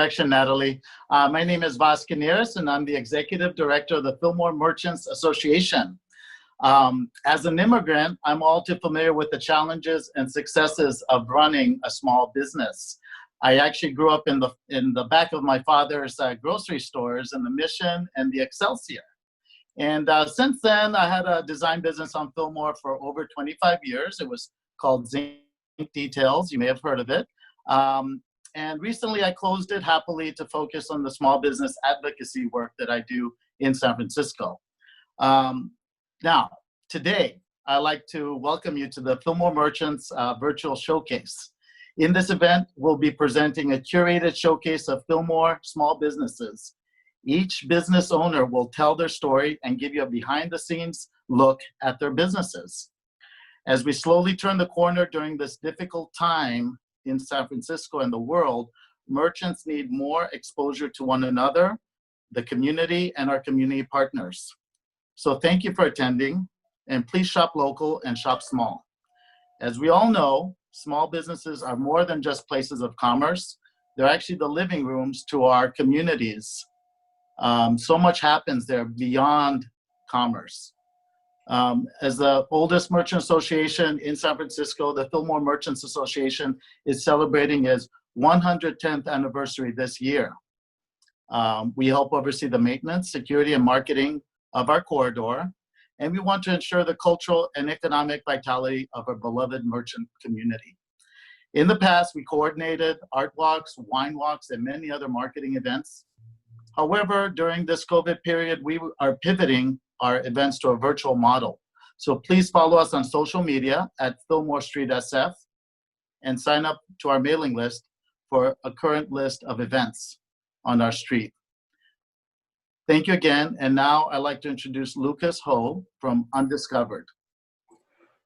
Natalie. My name is Vasconceres, and I'm the Executive Director of the Fillmore Merchants Association. As an immigrant, I'm all too familiar with the challenges and successes of running a small business. I actually grew up in the back of my father's grocery stores in the Mission and the Excelsior. And since then, I had a design business on Fillmore for over 25 years. It was called Zinc Details. You may have heard of it. And recently I closed it happily to focus on the small business advocacy work that I do in San Francisco. Now, today, I'd like to welcome you to the Fillmore Merchants virtual showcase. In this event, we'll be presenting a curated showcase of Fillmore small businesses. Each business owner will tell their story and give you a behind-the-scenes look at their businesses. As we slowly turn the corner during this difficult time in San Francisco and the world, merchants need more exposure to one another, the community, and our community partners. So thank you for attending, and please shop local and shop small. As we all know, small businesses are more than just places of commerce. They're actually the living rooms to our communities. So much happens there beyond commerce. As the oldest merchant association in San Francisco, the Fillmore Merchants Association is celebrating its 110th anniversary this year. We help oversee the maintenance, security, and marketing of our corridor, and we want to ensure the cultural and economic vitality of our beloved merchant community. In the past, we coordinated art walks, wine walks, and many other marketing events. However, during this COVID period, we are pivoting our events to a virtual model. So please follow us on social media at Fillmore Street SF and sign up to our mailing list for a current list of events on our street. Thank you again. And now I'd like to introduce Lucas Ho from Undiscovered.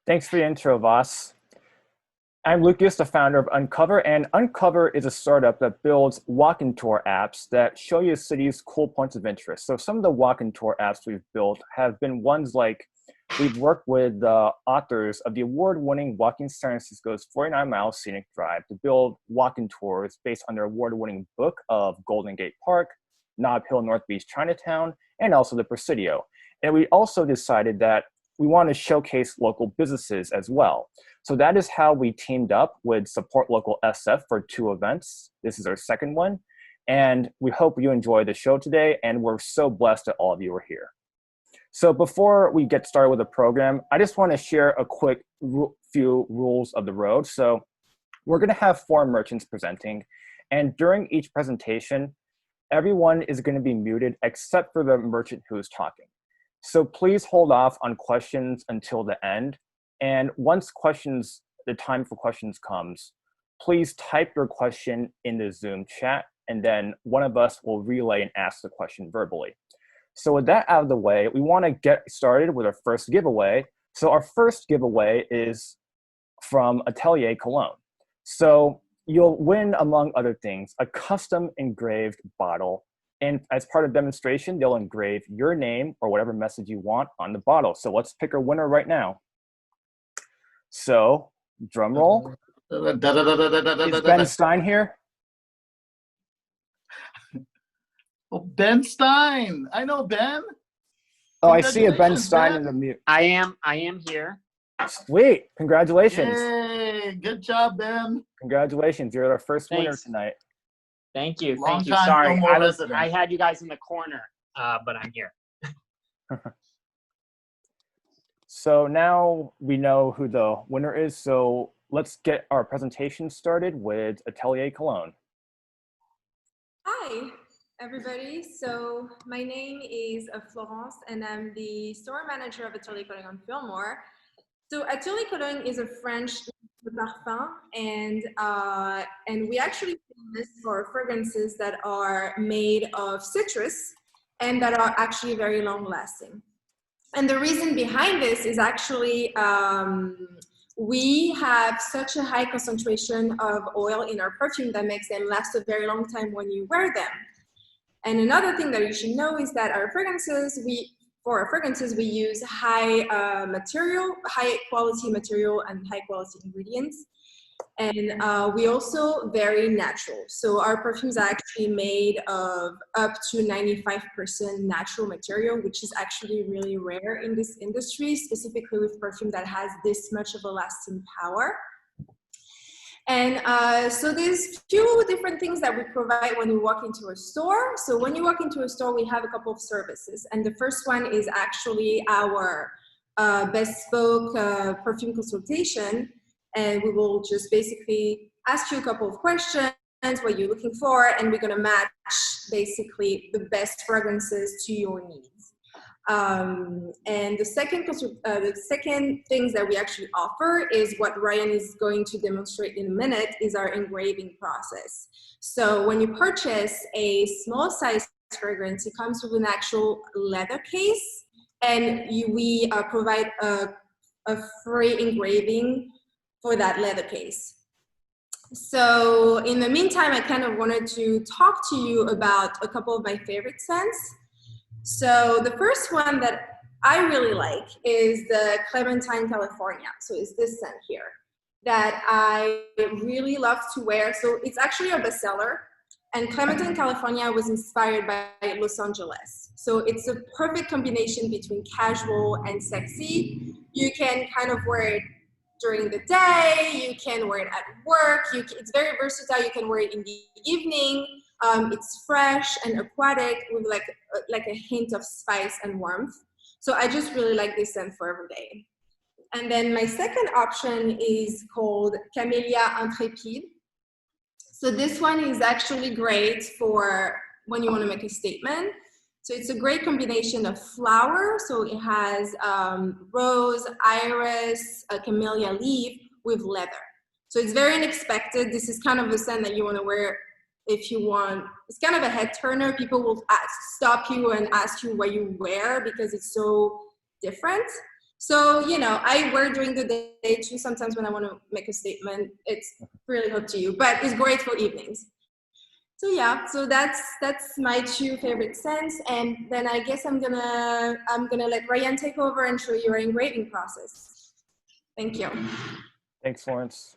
Thanks for the intro, Vas. I'm Lucas, the founder of Uncover, and Uncover is a startup that builds walk-and tour apps that show you a city's cool points of interest. So some of the walk-and tour apps we've built have been ones like we've worked with the authors of the award-winning Walking San Francisco's 49-mile scenic drive to build walk-and tours based on their award-winning book of Golden Gate Park, Nob Hill North Beach Chinatown, and also the Presidio. And we also decided that we want to showcase local businesses as well. So that is how we teamed up with Support Local SF for 2 events. This is our second one. And we hope you enjoy the show today. And we're so blessed that all of you are here. So before we get started with the program, I just want to share a quick few rules of the road. So we're going to have 4 merchants presenting. And during each presentation, everyone is going to be muted except for the merchant who is talking. So please hold off on questions until the end. And once the time for questions comes, please type your question in the Zoom chat, and then one of us will relay and ask the question verbally. So with that out of the way, we want to get started with our first giveaway. So our first giveaway is from Atelier Cologne. So you'll win, among other things, a custom engraved bottle. And as part of demonstration, they'll engrave your name or whatever message you want on the bottle. So let's pick a winner right now. So, drum roll. Is Ben Stein here? Oh, Ben Stein. I know Ben. Oh, I see a Ben Stein in the mute. I am here. Sweet. Congratulations. Yay. Good job, Ben. Congratulations. You're our first winner tonight. Thank you. Long Thank you. time, Sorry, Fillmore resident. I had you guys in the corner, but I'm here. So now we know who the winner is. So let's get our presentation started with Atelier Cologne. Hi, everybody. So my name is Florence, and I'm the store manager of Atelier Cologne on Fillmore. So Atelier Cologne is a French parfum, and we actually famous for fragrances that are made of citrus and that are actually very long lasting. And the reason behind this is actually we have such a high concentration of oil in our perfume that makes them last a very long time when you wear them. And another thing that you should know is that for our fragrances, we use high quality material and high quality ingredients. And we also very natural. So our perfumes are actually made of up to 95% natural material, which is actually really rare in this industry, specifically with perfume that has this much of a lasting power. And so there's few different things that we provide when you walk into a store. So when you walk into a store, we have a couple of services. And the first one is actually our bespoke perfume consultation. And we will just basically ask you a couple of questions, what you're looking for, and we're gonna match basically the best fragrances to your needs. And the second things that we actually offer is what Ryan is going to demonstrate in a minute, is our engraving process. So when you purchase a small size fragrance, it comes with an actual leather case, and we provide a free engraving for that leather case. So in the meantime, I kind of wanted to talk to you about a couple of my favorite scents. So the first one that I really like is the Clementine California. So it's this scent here that I really love to wear. So it's actually a bestseller, and Clementine California was inspired by Los Angeles. So it's a perfect combination between casual and sexy. You can kind of wear it during the day, you can wear it at work, it's very versatile, you can wear it in the evening. It's fresh and aquatic with like a hint of spice and warmth. So I just really like this scent for every day. And then my second option is called Camellia Intrépide. So this one is actually great for when you want to make a statement. So it's a great combination of flower. So it has rose, iris, a camellia leaf with leather. So it's very unexpected. This is kind of a scent that you want to wear if you want. It's kind of a head turner. People will stop you and ask you what you wear because it's so different. So, you know, I wear during the day too, sometimes when I want to make a statement. It's really up to you, but it's great for evenings. So yeah, so that's my two favorite scents, and then I guess I'm gonna let Ryan take over and show you our engraving process. Thank you. Thanks, Florence.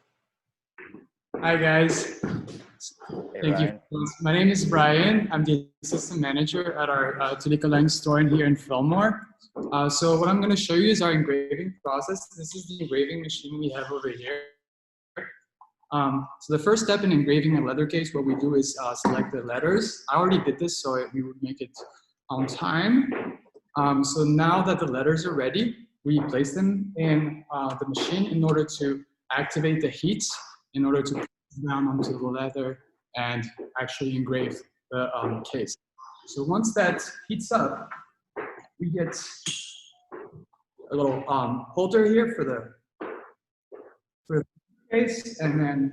Hi guys. Hey, Thank Ryan. you. My name is Brian. I'm the assistant manager at our Tolika Lang store here in Fillmore. So what I'm going to show you is our engraving process. This is the engraving machine we have over here. So the first step in engraving a leather case, what we do is select the letters. I already did this, so we would make it on time. So now that the letters are ready, we place them in the machine in order to activate the heat, in order to put it down onto the leather and actually engrave the case. So once that heats up, we get a little holder here for the case, and then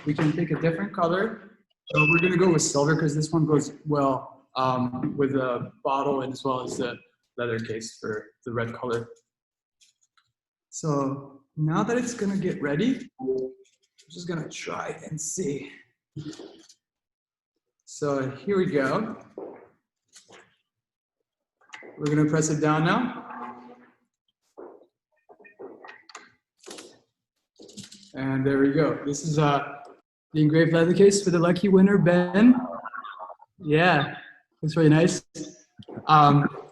we can pick a different color. So we're gonna go with silver because this one goes well with the bottle and as well as the leather case for the red color. So now that it's gonna get ready, I'm just gonna try and see. So here we go. We're gonna press it down now. And there we go. This is the engraved leather case for the lucky winner, Ben. Yeah, looks really nice.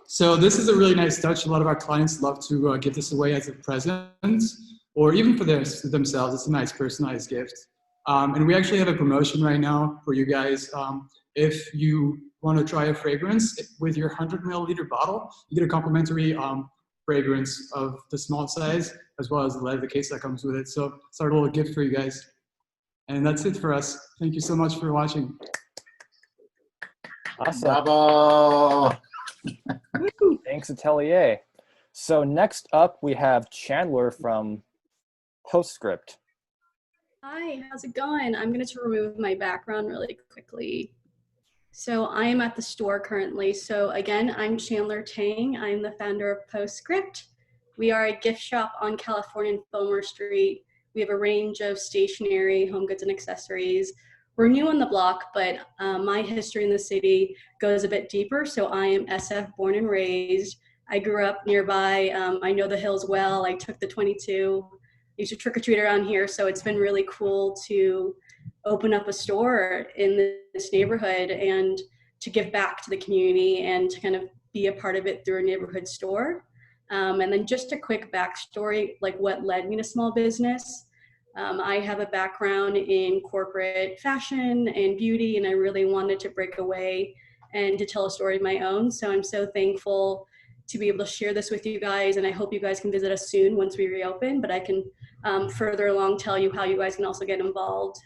So this is a really nice touch. A lot of our clients love to give this away as a present, or even for themselves. It's a nice personalized gift. And we actually have a promotion right now for you guys. If you want to try a fragrance with your 100 milliliter bottle, you get a complimentary fragrance of the small size, as well as the leather case that comes with it. So it's our little gift for you guys. And that's it for us. Thank you so much for watching. Awesome. Bravo. Thanks, Atelier. So next up, we have Chandler from Postscript. Hi, how's it going? I'm going to remove my background really quickly. So I am at the store currently. So again, I'm Chandler Tang. I'm the founder of Postscript. We are a gift shop on California and Fillmore Street. We have a range of stationery, home goods, and accessories. We're new on the block, but my history in the city goes a bit deeper. So I am SF born and raised. I grew up nearby. I know the hills well. I took the 22, used to trick or treat around here. So it's been really cool to open up a store in this neighborhood and to give back to the community and to kind of be a part of it through a neighborhood store. And then just a quick backstory, like what led me to small business. I have a background in corporate fashion and beauty, and I really wanted to break away and to tell a story of my own. So I'm so thankful to be able to share this with you guys, and I hope you guys can visit us soon once we reopen, but I can further along tell you how you guys can also get involved.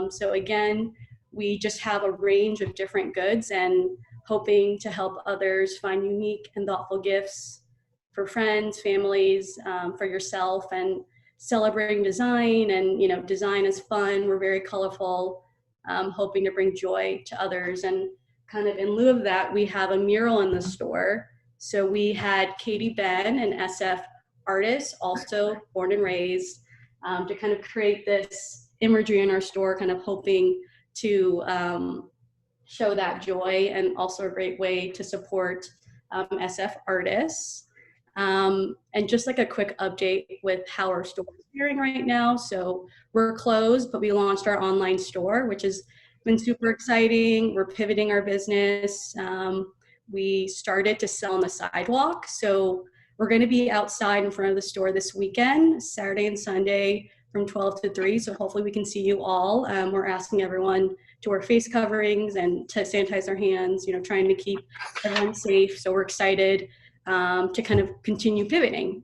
So again, we just have a range of different goods and hoping to help others find unique and thoughtful gifts for friends, families, for yourself, and celebrating design. And design is fun. We're very colorful, hoping to bring joy to others. And kind of in lieu of that, we have a mural in the store. So we had Katie Ben, an SF artist, also born and raised, to kind of create this imagery in our store, kind of hoping to show that joy, and also a great way to support SF artists. And just like a quick update with how our store is faring right now. So we're closed, but we launched our online store, which has been super exciting. We're pivoting our business. We started to sell on the sidewalk. So we're going to be outside in front of the store this weekend, Saturday and Sunday from 12 to 3. So hopefully we can see you all. We're asking everyone to wear face coverings and to sanitize their hands, trying to keep everyone safe. So we're excited to kind of continue pivoting.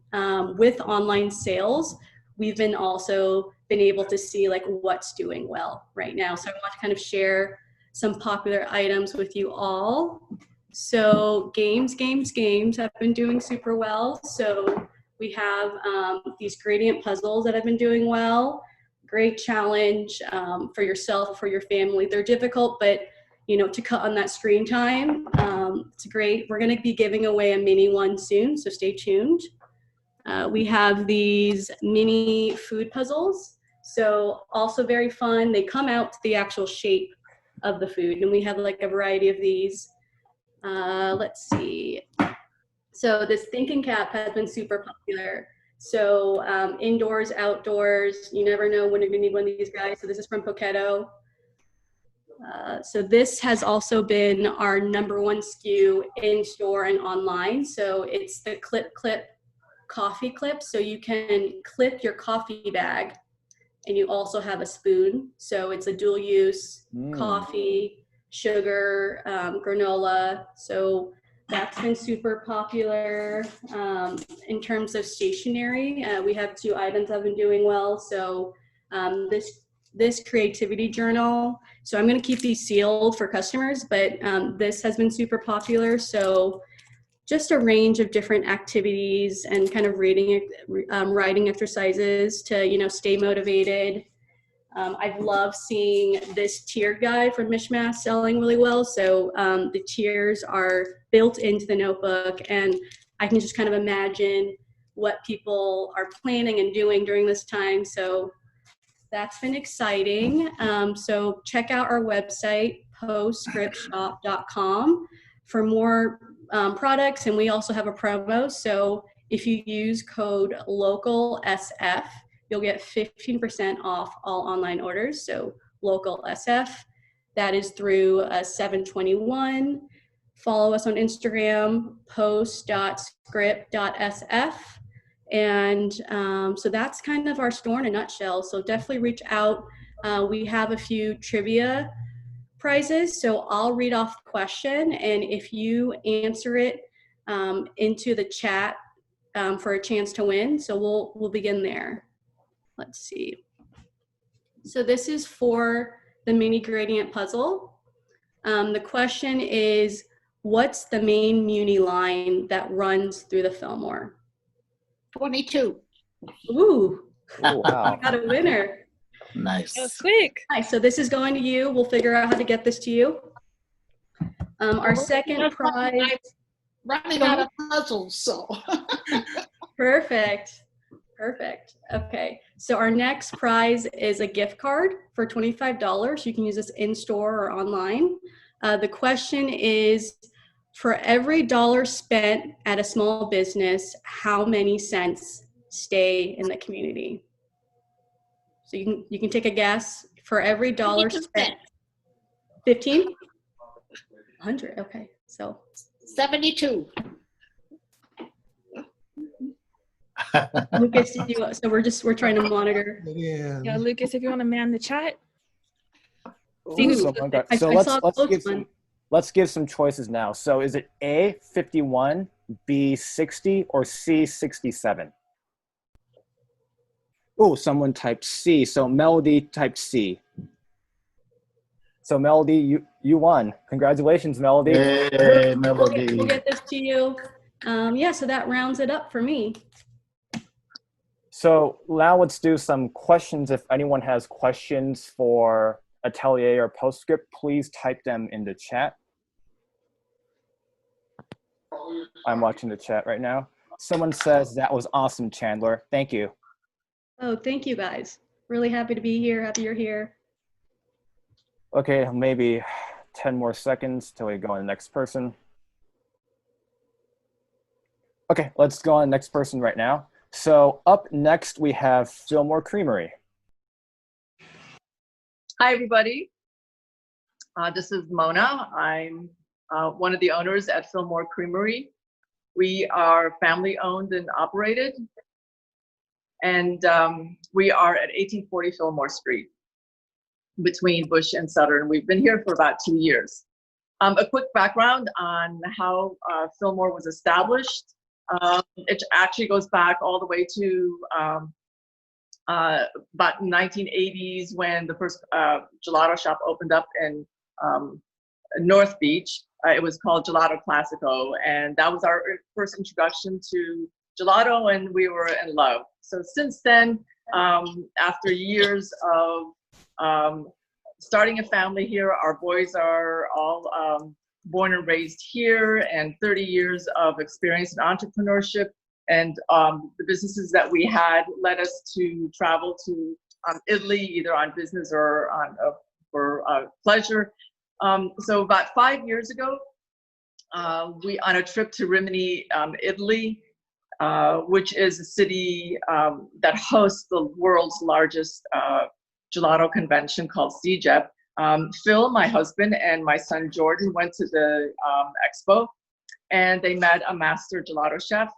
With online sales, we've also been able to see like what's doing well right now. So I want to kind of share some popular items with you all. So games have been doing super well. So we have these gradient puzzles that have been doing well. Great challenge for yourself, for your family. They're difficult, but to cut on that screen time, it's great. We're going to be giving away a mini one soon, so stay tuned. We have these mini food puzzles, so also very fun. They come out to the actual shape of the food, and we have like a variety of these. Let's see. So this thinking cap has been super popular. So indoors, outdoors, you never know when you're going to need one of these guys. So this is from Poketo. So this has also been our #1 SKU in store and online. So it's the clip coffee clip. So you can clip your coffee bag, and you also have a spoon. So it's a dual use coffee, sugar, granola. So that's been super popular. In terms of stationery, we have 2 items that have been doing well. So this creativity journal. So I'm going to keep these sealed for customers, but this has been super popular. So just a range of different activities and kind of writing exercises to, stay motivated. I've loved seeing this tiered guide from Mishmash selling really well. So the tiers are built into the notebook, and I can just kind of imagine what people are planning and doing during this time. So that's been exciting. So check out our website, postscriptshop.com, for more products. And we also have a promo. So if you use code LOCALSF, you'll get 15% off all online orders. So LOCALSF, that is through 7/21. Follow us on Instagram, post.script.sf. And so that's kind of our store in a nutshell. So definitely reach out. We have a few trivia prizes. So I'll read off the question, and if you answer it into the chat for a chance to win. So we'll begin there. Let's see. So this is for the mini gradient puzzle. The question is, what's the main Muni line that runs through the Fillmore? 22. Ooh, Oh, wow. we got a winner. Nice. That was quick. Nice. So this is going to you. We'll figure out how to get this to you. Our second prize. Running out of puzzles, so. Perfect. Okay. So our next prize is a gift card for $25. You can use this in store or online. The question is, for every dollar spent at a small business, how many cents stay in the community? So you can take a guess for every dollar 52 spent. cents. 15? 100. Okay. So 72. Lucas, so we're trying to monitor. Yeah, Lucas, if you want to man the chat. See Ooh, who's someone got- I so saw a let's close give one. let's give some choices now. So is it A 51, B 60, or C 67? Oh, someone typed C. So Melody typed C. So Melody, you won. Congratulations, Melody. Hey, We'll Melody. get this to you. Yeah, so that rounds it up for me. So now let's do some questions. If anyone has questions for Atelier or Postscript, please type them in the chat. I'm watching the chat right now. Someone says, that was awesome, Chandler. Thank you. Oh, thank you guys. Really happy to be here. Happy you're here. Okay, maybe 10 more seconds till we go on the next person. Okay, let's go on the next person right now. So up next, we have Fillmore Creamery. Hi, everybody. This is Mona. I'm one of the owners at Fillmore Creamery. We are family owned and operated, and we are at 1840 Fillmore Street between Bush and Sutter. We've been here for about 2 years. A quick background on how Fillmore was established. It actually goes back all the way to about 1980s when the first gelato shop opened up in North Beach. It was called Gelato Classico, and that was our first introduction to gelato, and we were in love. So since then, after years of starting a family here, our boys are all born and raised here, and 30 years of experience in entrepreneurship. And the businesses that we had led us to travel to Italy, either on business or for pleasure. So about 5 years ago, we on a trip to Rimini, Italy, which is a city that hosts the world's largest gelato convention called CJEP. Phil, my husband, and my son Jordan went to the expo, and they met a master gelato chef,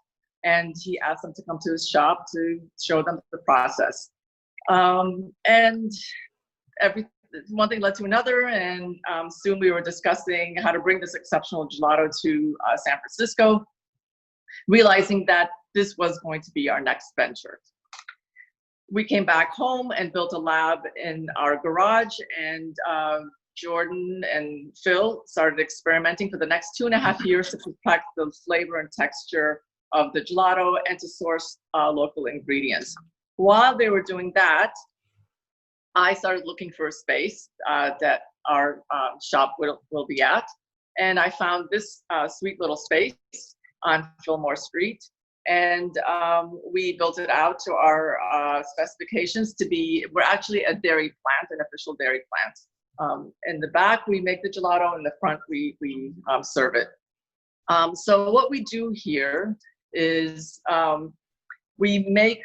and he asked them to come to his shop to show them the process. And one thing led to another, and soon we were discussing how to bring this exceptional gelato to San Francisco, realizing that this was going to be our next venture. We came back home and built a lab in our garage, and Jordan and Phil started experimenting for the next 2.5 years to perfect the flavor and texture of the gelato and to source local ingredients. While they were doing that, I started looking for a space that our shop will be at. And I found this sweet little space on Fillmore Street. And we built it out to our specifications to be, we're actually a dairy plant, an official dairy plant. In the back, we make the gelato. In the front, we serve it. So what we do here is we make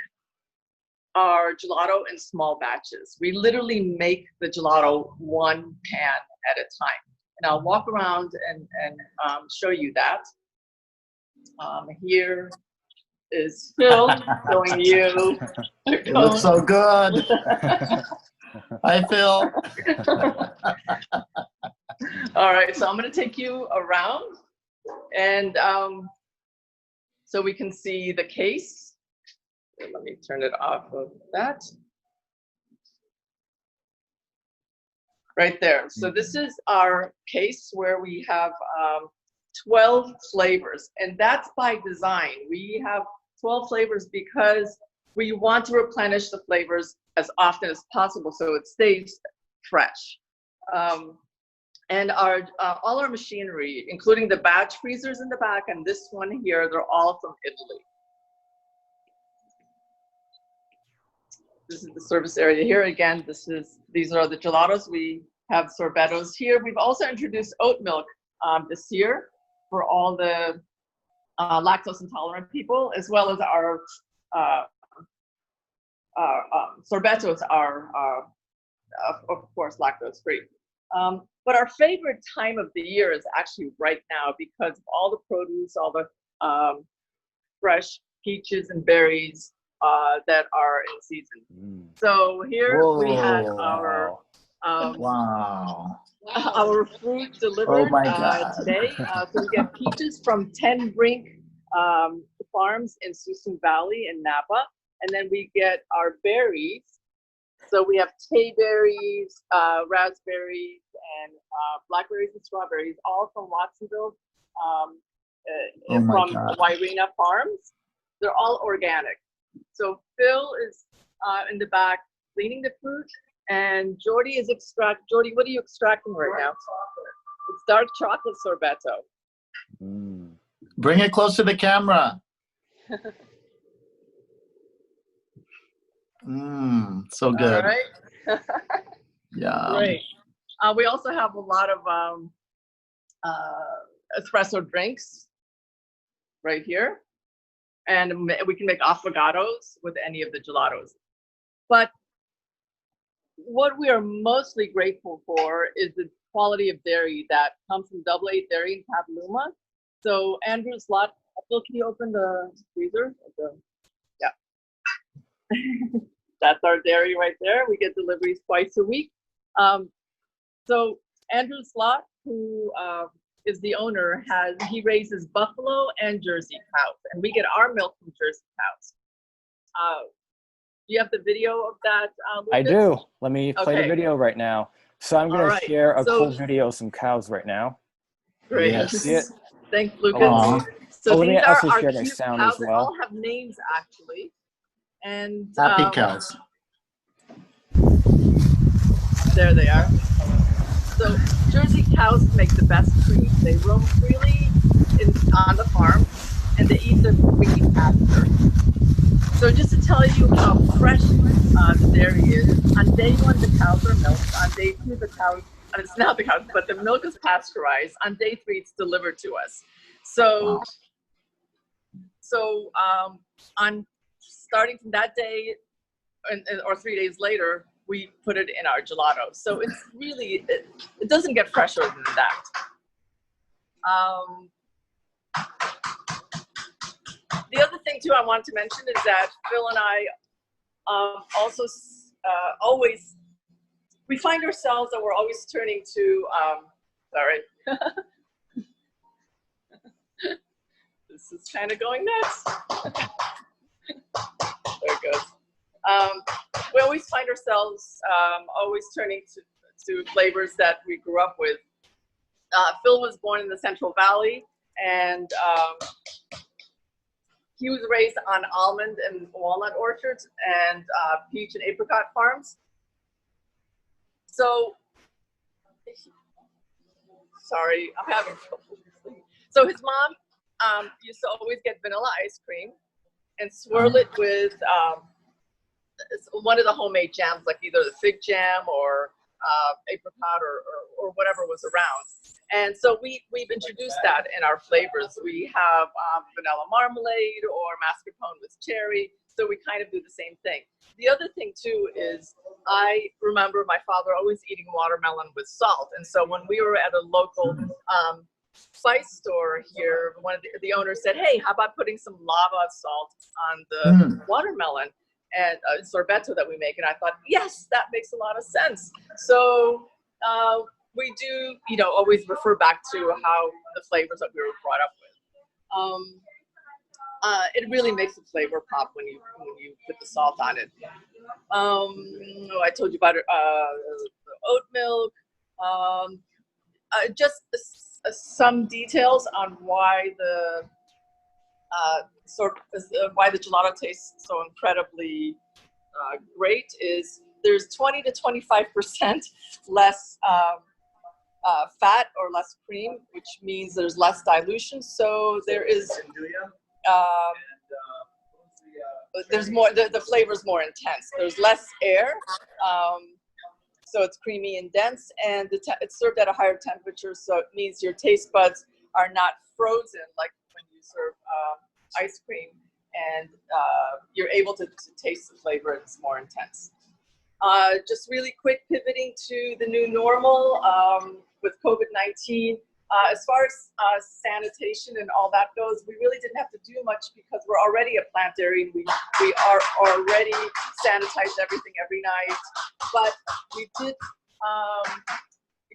our gelato in small batches. We literally make the gelato one pan at a time. And I'll walk around and show you that. Here is Phil showing you. It looks so good. Hi, Phil. All right, so I'm going to take you around, and so we can see the case. Let me turn it off of that. Right there. So this is our case where we have 12 flavors, and that's by design. We have 12 flavors because we want to replenish the flavors as often as possible so it stays fresh. And all our machinery, including the batch freezers in the back and this one here, they're all from Italy. This is the service area here. Again, these are the gelatos. We have sorbettos here. We've also introduced oat milk this year for all the lactose intolerant people, as well as our sorbettos are, of course, lactose free. But our favorite time of the year is actually right now because of all the produce, all the fresh peaches and berries that are in season. So here we had our Wow. our fruit Oh delivered my God. today. So we get peaches from 10 Brink Farms in Suisun Valley in Napa. And then we get our berries. So we have tayberries, raspberries, and blackberries and strawberries, all from Watsonville, Oh my from God. Wyrena Farms. They're all organic. So Phil is in the back cleaning the fruit, and Jordy is Jordy, what are you extracting right now? It's dark chocolate sorbetto. Bring it close to the camera. So good. All right. Yeah. Great. We also have a lot of espresso drinks right here. And we can make affogatos with any of the gelatos. But what we are mostly grateful for is the quality of dairy that comes from Double 8 Dairy in Petaluma. So Andrew's lot, Phil, can you open the freezer? Yeah. That's our dairy right there. We get deliveries twice a week. So Andrew Slot, who is the owner, he raises buffalo and Jersey cows, and we get our milk from Jersey cows. Do you have the video of that, Lucas? I do. Let me play the video right now. So I'm going to share a cool video of some cows right now. Great. Yes. See it? Thanks, Lucas. Aww. So let me these are also our share my cute sound cows. as They well. all have names, actually. And Happy cows. There they are. So Jersey cows make the best cream. They roam freely on the farm, and they eat the green pasture. So just to tell you how fresh the dairy is, on day 1 the cows are milked. On day 2 the cows, it's not the cows, but the milk is pasteurized. On day 3 it's delivered to us. So, on starting from that day, or 3 days later, we put it in our gelato. So it's really, it doesn't get fresher than that. The other thing too I want to mention is that Phil and I also always, we find ourselves that we're always turning to, sorry. This is kind of going nuts. There it goes. We always find ourselves always turning to flavors that we grew up with. Phil was born in the Central Valley, and he was raised on almond and walnut orchards and peach and apricot farms. So, sorry, I'm having trouble. So his mom used to always get vanilla ice cream and swirl it with one of the homemade jams, like either the fig jam or apricot or whatever was around. And so we've introduced that in our flavors. We have vanilla marmalade or mascarpone with cherry. So we kind of do the same thing. The other thing too is I remember my father always eating watermelon with salt. And so when we were at a local spice store here, one of the owners said, "Hey, how about putting some lava salt on the watermelon and sorbetto that we make?" And I thought, yes, that makes a lot of sense. So we do, always refer back to how the flavors that we were brought up with. It really makes the flavor pop when you put the salt on it. I told you about oat milk. Just some details on why the gelato tastes so incredibly great is there's 20 to 25% less fat or less cream, which means there's less dilution. So there is there's more. The flavor is more intense. There's less air, so it's creamy and dense, and it's served at a higher temperature. So it means your taste buds are not frozen like when you serve ice cream. and you're able to taste the flavor. It's more intense. Just really quick pivoting to the new normal with COVID-19. As far as sanitation and all that goes, we really didn't have to do much because we're already a plant dairy and we are already sanitize everything every night. But we did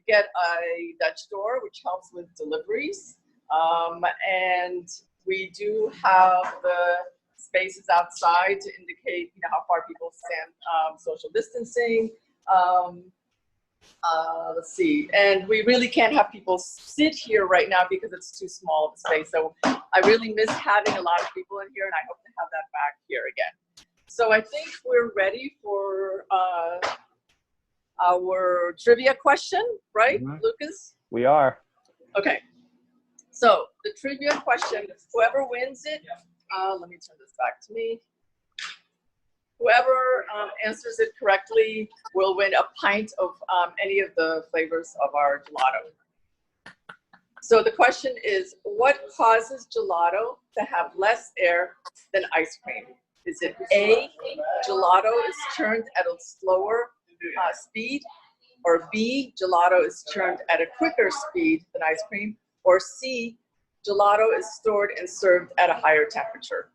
get a Dutch door, which helps with deliveries. And we do have the spaces outside to indicate, how far people stand social distancing. Let's see, and we really can't have people sit here right now because it's too small of a space. So I really miss having a lot of people in here, and I hope to have that back here again. So I think we're ready for our trivia question, right, Lucas? We are. Okay. So the trivia question, whoever wins it, let me turn this back to me. Whoever answers it correctly will win a pint of any of the flavors of our gelato. So the question is, what causes gelato to have less air than ice cream? Is it A, gelato is churned at a slower speed, or B, gelato is churned at a quicker speed than ice cream, or C, gelato is stored and served at a higher temperature?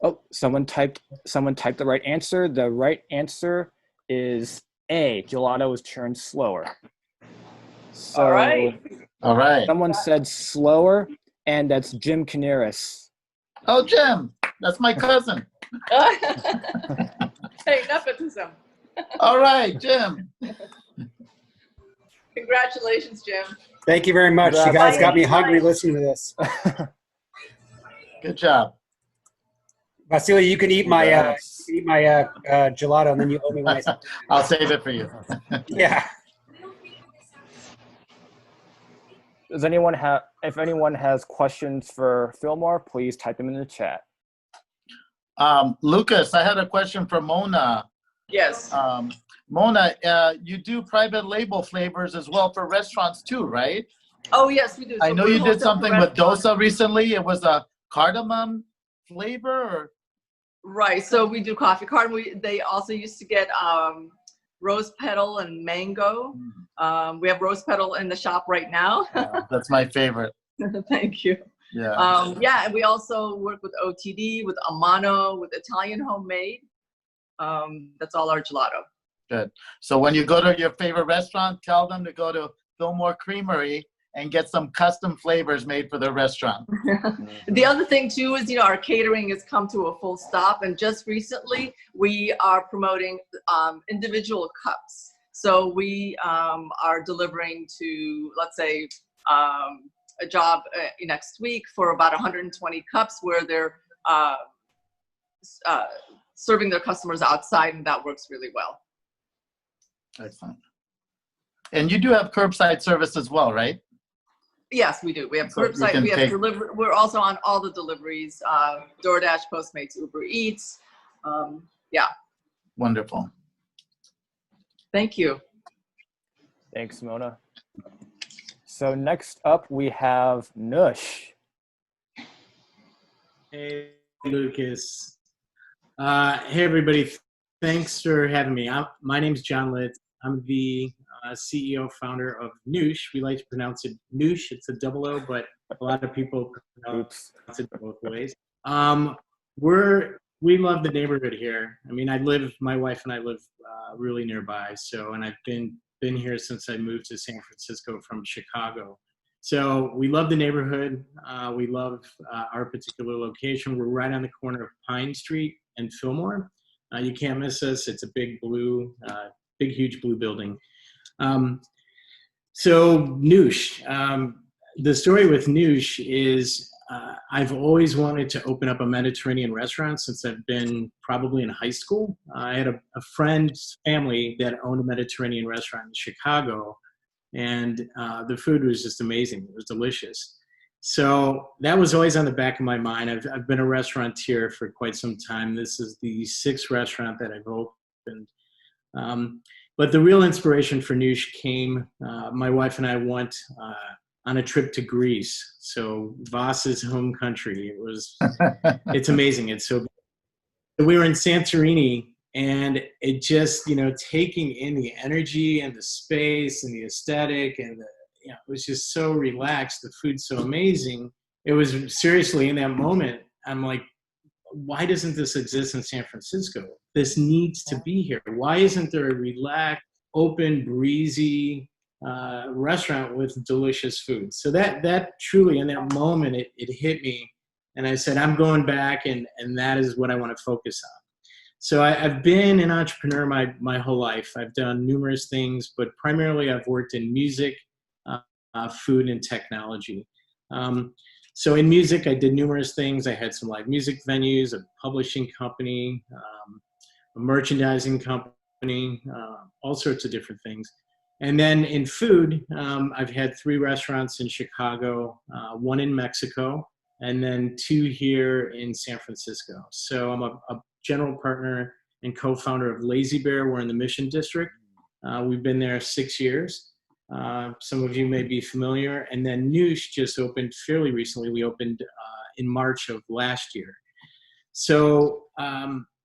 Oh, someone typed the right answer. The right answer is A, gelato is churned slower. So All right. All right. someone said slower, and that's Jim Canaris. Oh, Jim, that's my cousin. Hey, nepotism. All right, Jim. Congratulations, Jim. Thank you very much. You guys got me hungry listening to this. Good job. Vasily, you can eat my gelato, and then you owe me when I say I'll save it for you. yeah. Does anyone have? If anyone has questions for Fillmore, please type them in the chat. Lucas, I had a question for Mona. Yes. Mona, you do private label flavors as well for restaurants too, right? Oh, yes, we do. I So know we're you did wholesale something for with restaurants. dosa recently. It was a cardamom flavor, or? Right. So we do coffee cardamom. They also used to get rose petal and mango. We have rose petal in the shop right now. That's my favorite. Thank you. Yeah. Yeah, and we also work with OTD, with Amano, with Italian homemade. That's all our gelato. Good. So when you go to your favorite restaurant, tell them to go to Fillmore Creamery and get some custom flavors made for their restaurant. The other thing too is, our catering has come to a full stop, and just recently we are promoting individual cups. So we are delivering to, let's say, a job next week for about 120 cups where they're serving their customers outside, and that works really well. Excellent. And you do have curbside service as well, right? Yes, we do. We have So you curbside. can We have take- delivery. We're also on all the deliveries: DoorDash, Postmates, Uber Eats. Yeah. Wonderful. Thank you. Thanks, Mona. So next up, we have Nush. Hey, Lucas. Hey, everybody. Thanks for having me. My name's John Litt. I'm the CEO, founder of Noosh. We like to pronounce it Noosh. It's a double O, but a lot of people pronounce it both ways. We love the neighborhood here. I mean, my wife and I live really nearby. So, and I've been here since I moved to San Francisco from Chicago. So we love the neighborhood. We love our particular location. We're right on the corner of Pine Street and Fillmore. You can't miss us. It's a big huge blue building. So Noosh, the story with Noosh is I've always wanted to open up a Mediterranean restaurant since I've been probably in high school. I had a friend's family that owned a Mediterranean restaurant in Chicago, and the food was just amazing. It was delicious. So that was always on the back of my mind. I've been a restaurateur for quite some time. This is the 6th restaurant that I've opened. But the real inspiration for Noosh came, my wife and I went on a trip to Greece. So Voss's home country. It's amazing. It's so. We were in Santorini, and it just, taking in the energy and the space and the aesthetic, and it was just so relaxed. The food's so amazing. It was seriously in that moment, I'm like, why doesn't this exist in San Francisco? This needs to be here. Why isn't there a relaxed, open, breezy restaurant with delicious food? So that truly, in that moment, it hit me. And I said, I'm going back, and that is what I want to focus on. So I've been an entrepreneur my whole life. I've done numerous things, but primarily I've worked in music, food, and technology. So in music, I did numerous things. I had some live music venues, a publishing company, a merchandising company, all sorts of different things. And then in food, I've had 3 restaurants in Chicago, 1 in Mexico, and then 2 here in San Francisco. So I'm a general partner and co-founder of Lazy Bear. We're in the Mission District. We've been there 6 years. Some of you may be familiar. And then Noosh just opened fairly recently. We opened in March of last year. So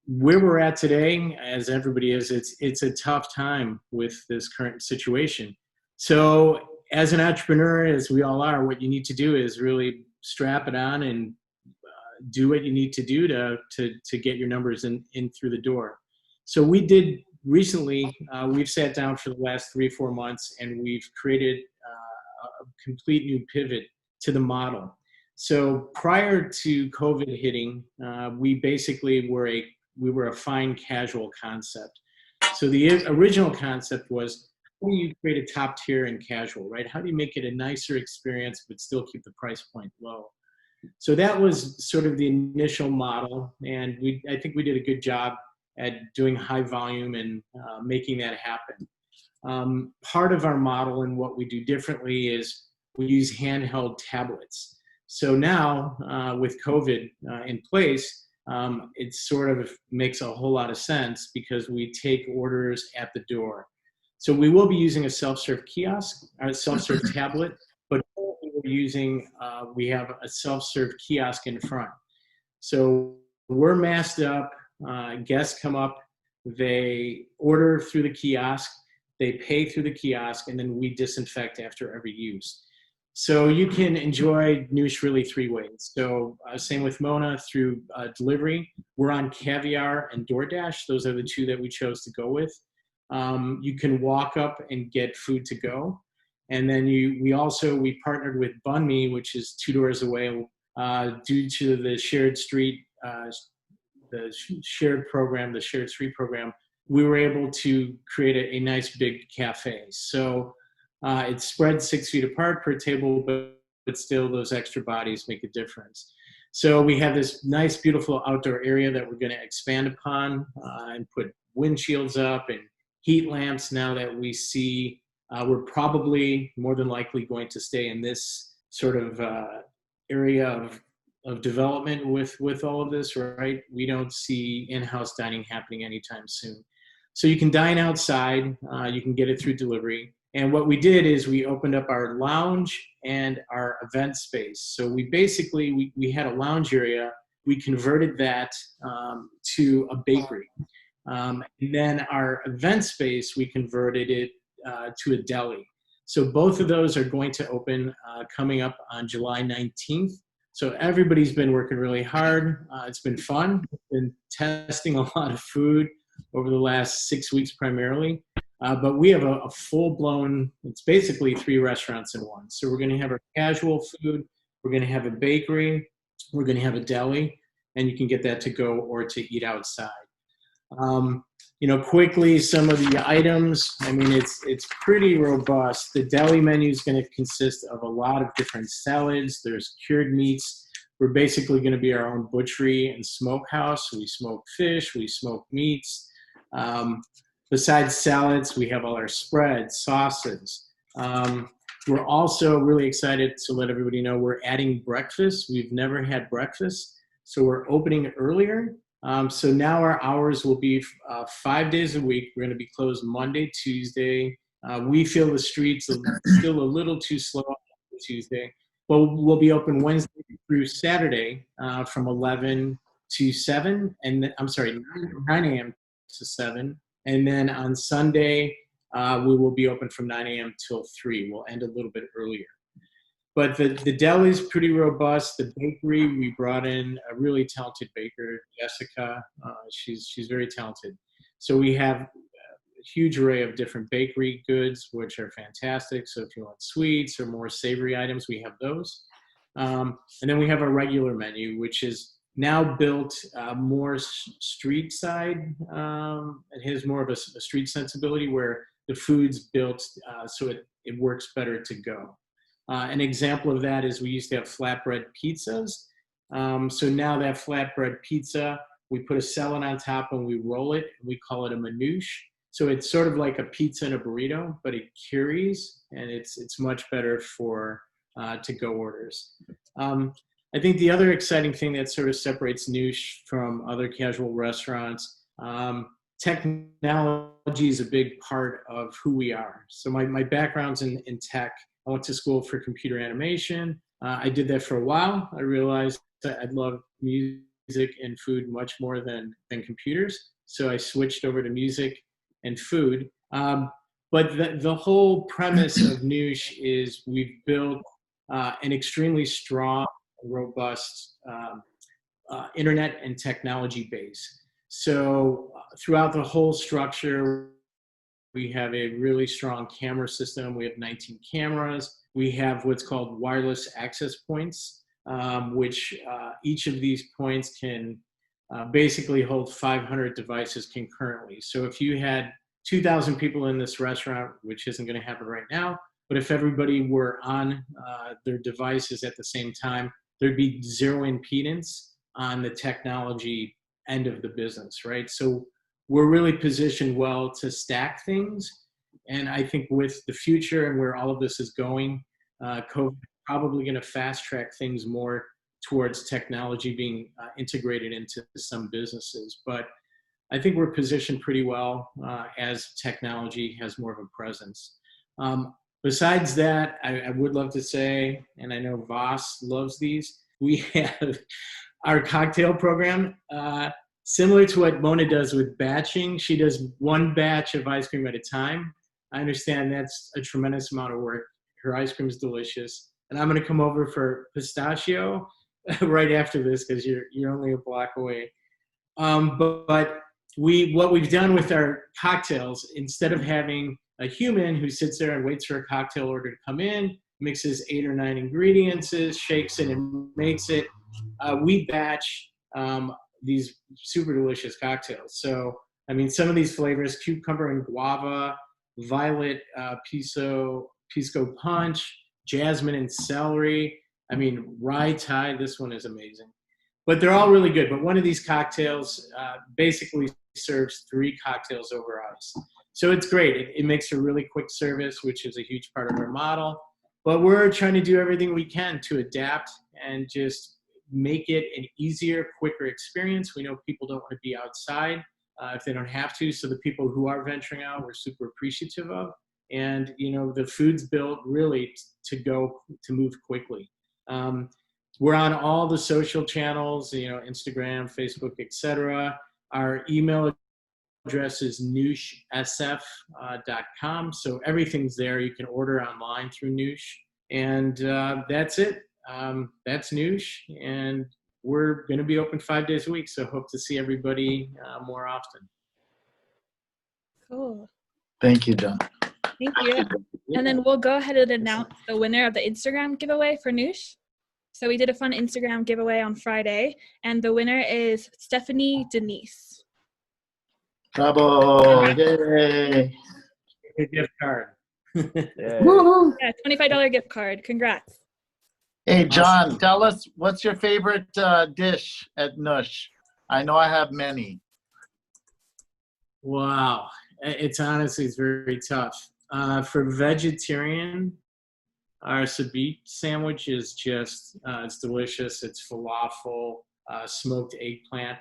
where we're at today, as everybody is, it's a tough time with this current situation. So as an entrepreneur, as we all are, what you need to do is really strap it on and do what you need to do to get your numbers in through the door. So we did recently, we've sat down for the last 3-4 months, and we've created a complete new pivot to the model. So prior to COVID hitting, we basically were a fine casual concept. So the original concept was, how do you create a top tier in casual, right? How do you make it a nicer experience but still keep the price point low? So that was sort of the initial model, and I think we did a good job at doing high volume and making that happen. Part of our model and what we do differently is we use handheld tablets. So now with COVID in place, it sort of makes a whole lot of sense because we take orders at the door. So we will be using a self-serve kiosk, or a self-serve tablet, but we're using, we have a self-serve kiosk in front. So we're masked up, guests come up, they order through the kiosk, they pay through the kiosk, and then we disinfect after every use. So you can enjoy Noosh really 3 ways. So same with Mona through delivery. We're on Caviar and DoorDash. Those are the 2 that we chose to go with. You can walk up and get food to go. And then we partnered with Bun Me, which is 2 doors away, due to the shared street, the shared program, the shared street program. We were able to create a nice big cafe. So it's spread 6 feet apart per table, but still those extra bodies make a difference. So we have this nice, beautiful outdoor area that we're going to expand upon and put windshields up and heat lamps. Now that we see we're probably more than likely going to stay in this sort of area of development with all of this, right? We don't see in-house dining happening anytime soon. So you can dine outside, you can get it through delivery. And what we did is we opened up our lounge and our event space. So we basically, we had a lounge area, we converted that to a bakery. And then our event space, we converted it to a deli. So both of those are going to open coming up on July 19th. So everybody's been working really hard. It's been fun. We've been testing a lot of food over the last 6 weeks primarily. But we have a full-blown, it's basically 3 restaurants in one. So we're going to have our casual food, we're going to have a bakery, we're going to have a deli, and you can get that to go or to eat outside. Quickly, some of the items, I mean, it's pretty robust. The deli menu is going to consist of a lot of different salads. There's cured meats. We're basically going to be our own butchery and smokehouse. We smoke fish, we smoke meats. Besides salads, we have all our spreads, sauces. We're also really excited to let everybody know we're adding breakfast. We've never had breakfast, so we're opening earlier. So now our hours will be 5 days a week. We're going to be closed Monday, Tuesday. We feel the streets are still a little too slow. Tuesday. Well, we'll be open Wednesday through Saturday from 11 to 7, and I'm sorry, 9 a.m. to 7. And then on Sunday, we will be open from 9 a.m. till 3. We'll end a little bit earlier. But the deli is pretty robust. The bakery, we brought in a really talented baker, Jessica. She's very talented. So we have a huge array of different bakery goods, which are fantastic. So if you want sweets or more savory items, we have those. And then we have a regular menu, which is now built more street side. It has more of a street sensibility where the food's built so it works better to go. An example of that is we used to have flatbread pizzas. So now that flatbread pizza, we put a salad on top and we roll it. And we call it a manouche. So it's sort of like a pizza and a burrito, but it curies, and it's much better for to-go orders. I think the other exciting thing that sort of separates Noosh from other casual restaurants, technology is a big part of who we are. So my background's in tech. I went to school for computer animation. I did that for a while. I realized that I love music and food much more than computers. So I switched over to music and food. But the whole premise of Noosh is we've built an extremely strong, robust internet and technology base. So throughout the whole structure, we have a really strong camera system. We have 19 cameras. We have what's called wireless access points, which each of these points can basically hold 500 devices concurrently. So if you had 2,000 people in this restaurant, which isn't going to happen right now, but if everybody were on their devices at the same time, there'd be zero impedance on the technology end of the business, right? So we're really positioned well to stack things. And I think with the future and where all of this is going, COVID is probably going to fast track things more towards technology being integrated into some businesses. But I think we're positioned pretty well as technology has more of a presence. Besides that, I would love to say, and I know Voss loves these, we have our cocktail program. Similar to what Mona does with batching, she does one batch of ice cream at a time. I understand that's a tremendous amount of work. Her ice cream is delicious. And I'm going to come over for pistachio right after this because you're only a block away. But what we've done with our cocktails, instead of having a human who sits there and waits for a cocktail order to come in, mixes 8 or 9 ingredients, shakes it and makes it, we batch these super delicious cocktails. So, I mean, some of these flavors, cucumber and guava, violet pisco punch, jasmine and celery. I mean, rye Thai, this one is amazing. But they're all really good. But one of these cocktails basically serves 3 cocktails over ice. So it's great. It makes a really quick service, which is a huge part of our model. But we're trying to do everything we can to adapt and just make it an easier, quicker experience. We know people don't want to be outside if they don't have to. So the people who are venturing out, we're super appreciative of. And, you know, the food's built really to move quickly. We're on all the social channels, you know, Instagram, Facebook, etc. Our email address is nooshsf.com. So everything's there. You can order online through Noosh. And that's it. That's Noosh. And we're going to be open 5 days a week. So hope to see everybody more often. Cool. Thank you, John. Thank you. And then we'll go ahead and announce the winner of the Instagram giveaway for Noosh. So we did a fun Instagram giveaway on Friday, and the winner is Stephanie Denise. Bravo! Yay! A gift card. Yeah, $25 gift card. Congrats. Hey, John, tell us, what's your favorite dish at Noosh? I know I have many. Wow. It's honestly, it's very tough. For vegetarian, our sabit sandwich is just, it's delicious. It's falafel, smoked eggplant,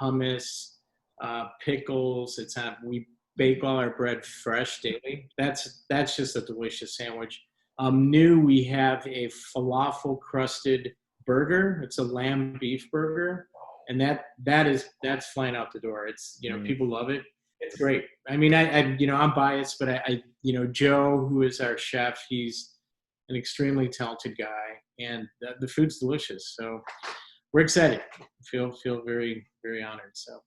hummus, pickles. We bake all our bread fresh daily. That's just a delicious sandwich. New, we have a falafel crusted burger. It's a lamb beef burger, and that's flying out the door. It's people love it. It's great. I mean, I'm biased, but Joe, who is our chef, he's an extremely talented guy, and the food's delicious. So we're excited. Feel very, very honored. So.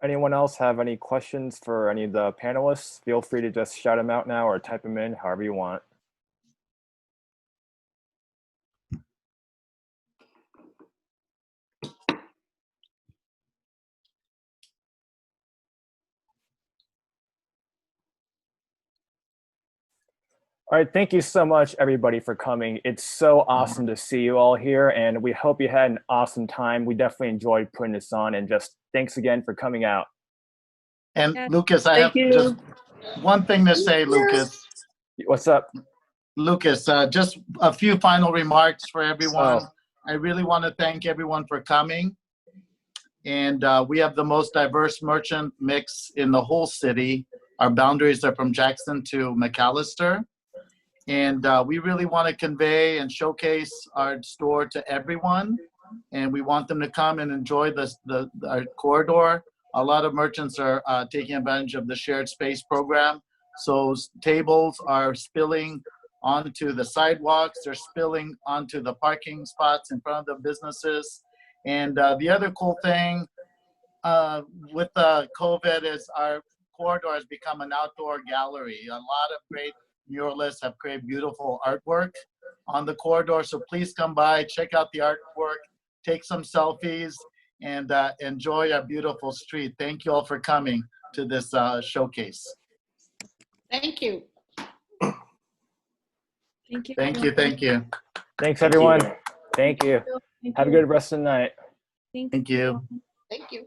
Anyone else have any questions for any of the panelists? Feel free to just shout them out now or type them in, however you want. All right, thank you so much, everybody, for coming. It's so awesome to see you all here, and we hope you had an awesome time. We definitely enjoyed putting this on, and just thanks again for coming out. And Lucas, I have just one thing to say, Lucas. What's up? Lucas, just a few final remarks for everyone. I really want to thank everyone for coming. And we have the most diverse merchant mix in the whole city. Our boundaries are from Jackson to McAllister. And we really want to convey and showcase our store to everyone. And we want them to come and enjoy our corridor. A lot of merchants are taking advantage of the shared space program. So tables are spilling onto the sidewalks. They're spilling onto the parking spots in front of the businesses. And the other cool thing with COVID is our corridor has become an outdoor gallery. A lot of great muralists have created beautiful artwork on the corridor. So please come by, check out the artwork, take some selfies, and enjoy our beautiful street. Thank you all for coming to this showcase. Thank you. Thank you. Thank you. Thank you. Thanks, everyone. Thank you. Thank Have a you. good rest of the night. Thank you. Thank you.